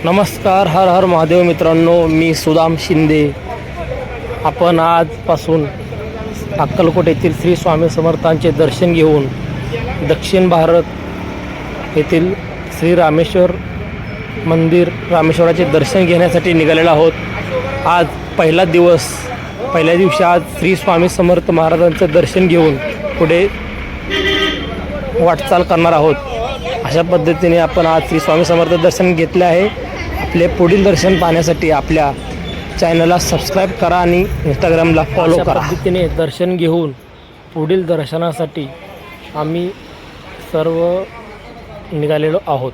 नमस्कार, हर हर महादेव मित्रांनो. मी सुदाम शिंदे. आपण आजपासून अक्कलकोट येथील श्री स्वामी समर्थांचे दर्शन घेऊन दक्षिण भारत येथील श्री रामेश्वर मंदिर रामेश्वराचे दर्शन घेण्यासाठी निघालेलो आहोत. आज पहिल्या दिवशी आज श्री स्वामी समर्थ महाराजांचं दर्शन घेऊन पुढे वाटचाल करणार आहोत. अशा पद्धतीने आपण आज श्री स्वामी समर्थ दर्शन घेतले आहे. आपले पुढील दर्शन पाहण्यासाठी आपल्या चॅनलला सबस्क्राईब करा आणि इंस्टाग्रामला फॉलो करा. अशा पद्धतीने दर्शन घेऊन पुढील दर्शनासाठी आम्ही सर्व निघालेलो आहोत.